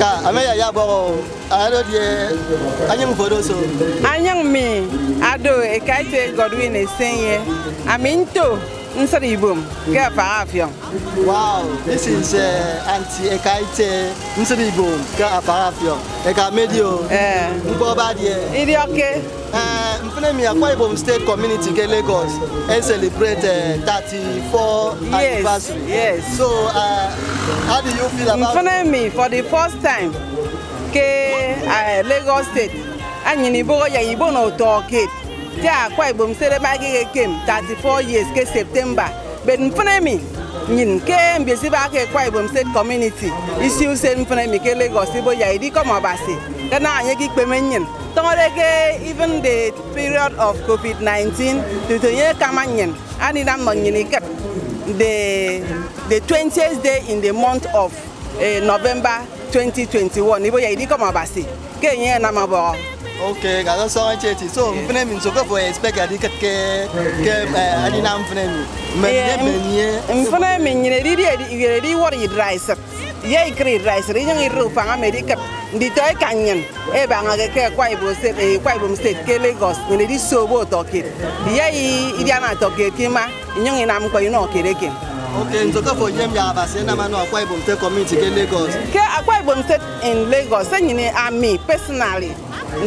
Ka ameya ya bo ado die anyang fodo so. Anyang me ado ekaite Godwin esenye. Aminto Nsribum ke Afarafion. Wow, this is anti ekaite Nsribum ke Afarafion. Eka medio. Mbo ba die. Idi okay. Mfenemi Akwa Ibom State Community ke Lagos and celebrate 34 anniversary. Yes. So how do you feel about Mfenemi for the first time ke Lagos State anyini bogo ya ibo no toket. Ja Akwa Ibom State ba came 34 years ke September. But Mfenemi nyin ke mbesi ba ke Akwa Ibom State Community isi use Mfenemi ke Lagos ibo ya idi come obasi. Kana anye ki pemenyin. Even the period of COVID-19, the 20th day in the month of November 2021. Okay, got so much. So, Mfenemi, so go for expect a ticket. Adina Mfenemi. Mfenemi, really worried rice. Ye create rice, region in Rufa America. The toy canyon, Ebanga Akwa Ibom State, Lagos, in the so boat orchid. Ye Idiana Toketima, young in Amko, you know, Kireke. Okay, so go for Yemya Basena Mano Akwa Ibom State Community in Lagos. Akwa Ibom State in Lagos, sending me personally.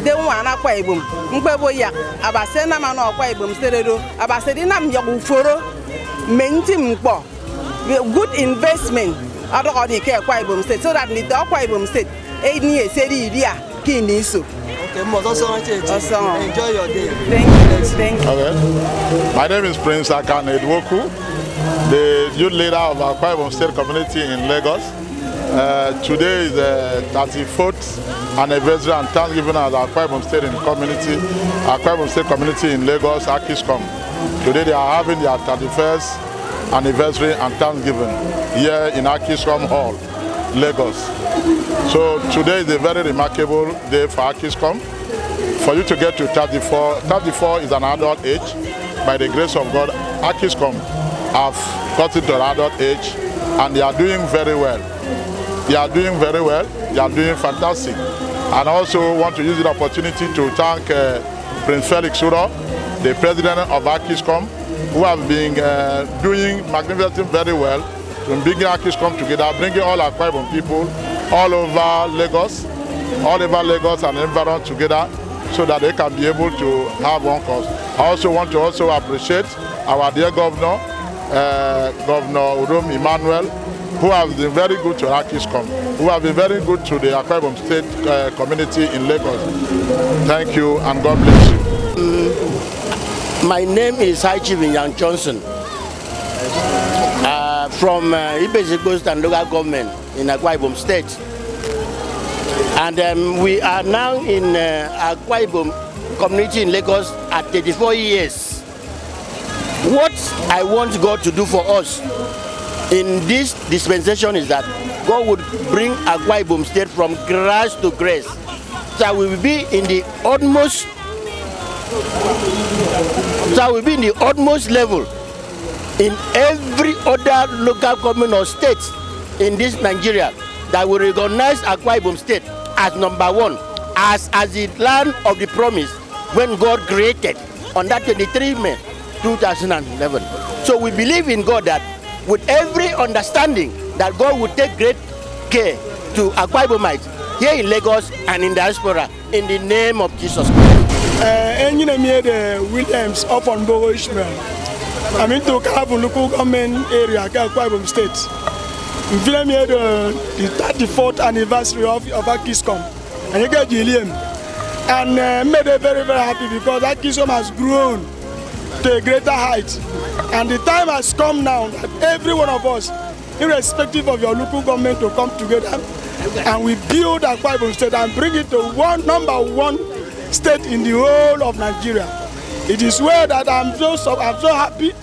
They want Akwa Ibom, Mkweboya, Abasena Mano Akwa Ibom State, Abasedinam Yaguforo, Mentim Bo, good investment. I don't know the Akwa Ibom State, so that the Akwa Ibom State, 8 years, Kiniso. Okay, enjoy your day. Thank you. Okay. My name is Prince Akane Edwoku, the youth leader of Akwa Ibom State Community in Lagos. Today is the 34th anniversary and Thanksgiving at Akwa Ibom State Akwa Ibom State Community in Lagos, Akiscom. Today they are having their 31st anniversary and Thanksgiving here in Akiscom Hall, Lagos. So today is a very remarkable day for Akiscom. For you to get to 34 is an adult age. By the grace of God, Akiscom have gotten to an adult age and they are doing very well. They are doing very well. They are doing fantastic. And I also want to use the opportunity to thank Prince Felix Uro, the president of Akiscom, who have been doing magnificent very well to bring Akiscom together, bringing all Akwa Ibom people all over Lagos and environment together so that they can be able to have one cause. I also want to appreciate our dear governor, Governor Udom Emmanuel, who has been very good to Akiscom, who have been very good to the Akwa Ibom State community in Lagos. Thank you and God bless you. My name is High Chief Young Johnson from Ibese Coast and local government in Akwa Ibom State. And we are now in Akwa Ibom community in Lagos at 34 years. What I want God to do for us in this dispensation is that God would bring Akwa Ibom State from grass to grace. So we will be in the utmost level in every other local government or state in this Nigeria that will recognize Akwa Ibom State as #1, as the land of the promise when God created on that 23 May 2011. So we believe in God that with every understanding that God would take great care to Akwa Ibomites here in Lagos and in diaspora in the name of Jesus Christ. Williams up on Bogo Ishmael. I'm into Kalabu local government area, Akwa Ibom State. I'm here the 34th anniversary of Akiscom. And you get Gilliam. And made it very, very happy because Akiscom has grown to a greater height. And the time has come now that every one of us, irrespective of your local government, to come together and we build Akwa Ibom State and bring it to #1 state in the whole of Nigeria. It is well that I'm so happy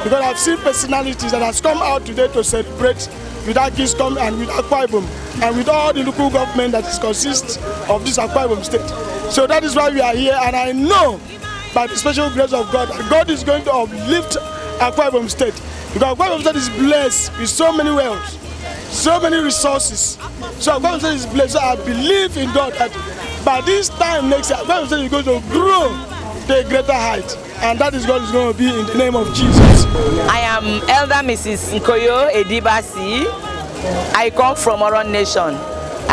because I've seen personalities that has come out today to celebrate with Akiscom and with Akwa Ibom and with all the local government that consists of this Akwa Ibom State. So that is why we are here, and I know by the special grace of God that God is going to uplift Akwa Ibom State because Akwa Ibom State is blessed with so many wealth, so many resources, So Akwa Ibom State is blessed. So I believe in God that by this time next year, Akwa Ibom State is going to grow to a greater height. And that is God is going to be in the name of Jesus. I am Elder Mrs. Nkoyo Edibasi. I come from Oron Nation.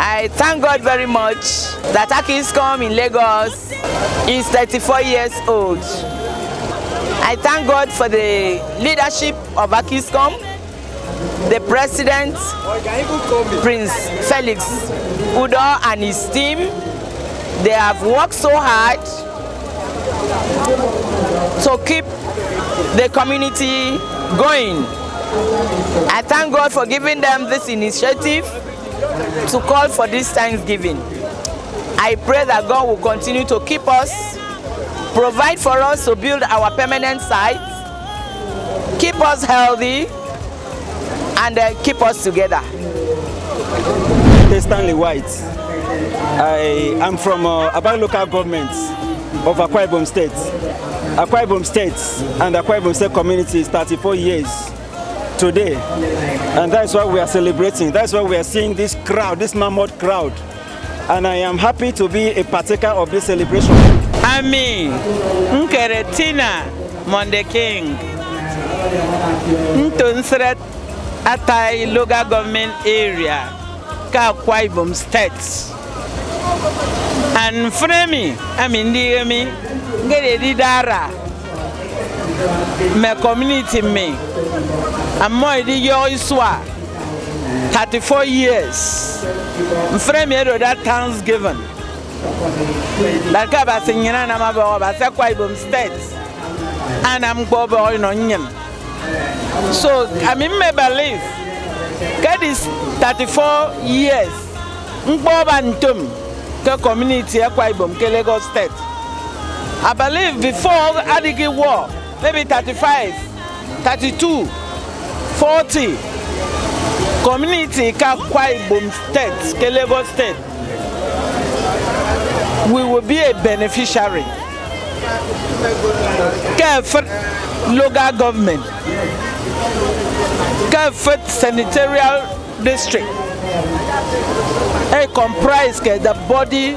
I thank God very much that Akiscom in Lagos is 34 years old. I thank God for the leadership of Akiscom, the president, Prince Felix Udo and his team. They have worked so hard to keep the community going. I thank God for giving them this initiative to call for this Thanksgiving. I pray that God will continue to keep us, provide for us to build our permanent site, keep us healthy, and keep us together. Stanley White. I am from Abang local government of Akwa Ibom State. Akwa Ibom State and Akwa Ibom State community is 34 years today, and that's why we are celebrating. That's why we are seeing this crowd, this mammoth crowd, and I am happy to be a partaker of this celebration. Ami Nkeretina Monde King Ntunsret Atai local government area ka Akwa Ibom State. And Fremi Amindimi Ngere Dara me community me Amoy di yo iswa 34 years Fremi do that Thanksgiving Like I sing in Akwa Ibom State and I'm Bobo in Onion. So I mean me believe that is 34 years Mbobantum the community Akwa Ibom Lagos State. I believe before Adigi War, maybe 35, 32, 40 community Akwa Ibom State, Lagos State. We will be a beneficiary. Careful local government, careful senatorial district. It comprises the body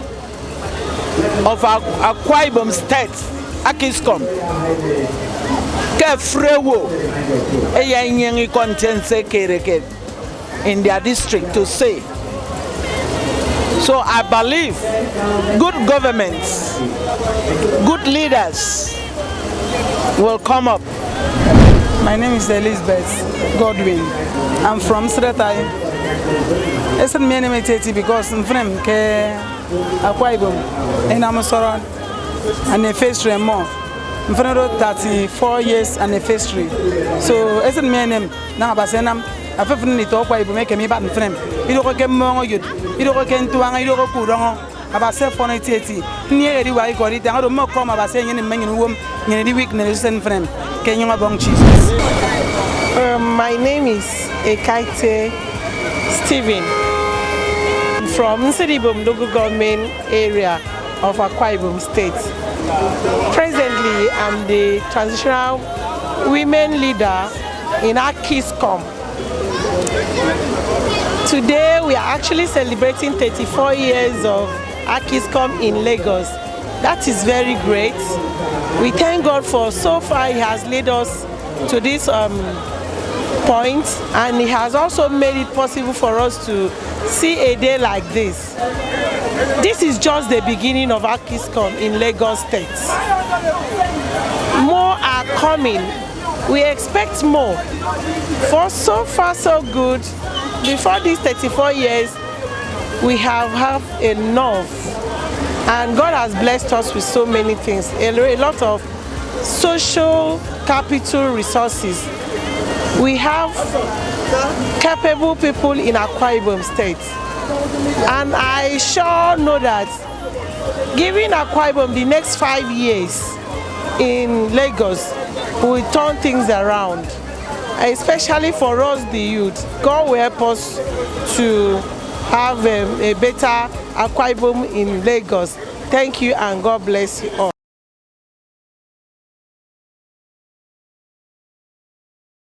of Akwa Ibom State, Akiscom. Careful, in their district to say. So I believe good governments, good leaders will come up. My name is Elizabeth Godwin. I'm from Sretai. It's not many because I'm from Akwa Ibom and I'm sorry and a face more. I'm from 34 years and a face. So it's not many now, but I feel need to Akwa Ibom make me back in frame. You don't get more you don't get to hang, you don't go wrong about self on it. Near the way got it, I don't more come about saying in many women in the weakness and frame. Can you about Jesus? My name is Ekaite Stephen from Nsiribom local government area of Akwa Ibom State. Presently, I'm the transitional women leader in Akiscom. Today, we are actually celebrating 34 years of Akiscom in Lagos. That is very great. We thank God for so far He has led us to this point, and He has also made it possible for us to see a day like this. This is just the beginning of Akiscom in Lagos State. More are coming. We expect more. For so far so good, before these 34 years, we have enough. And God has blessed us with so many things. A lot of social capital resources. We have capable people in Akwa Ibom State. And I sure know that giving Akwa Ibom the next 5 years in Lagos will turn things around. Especially for us, the youth. God will help us to have a better Akwa Ibom in Lagos. Thank you and God bless you all.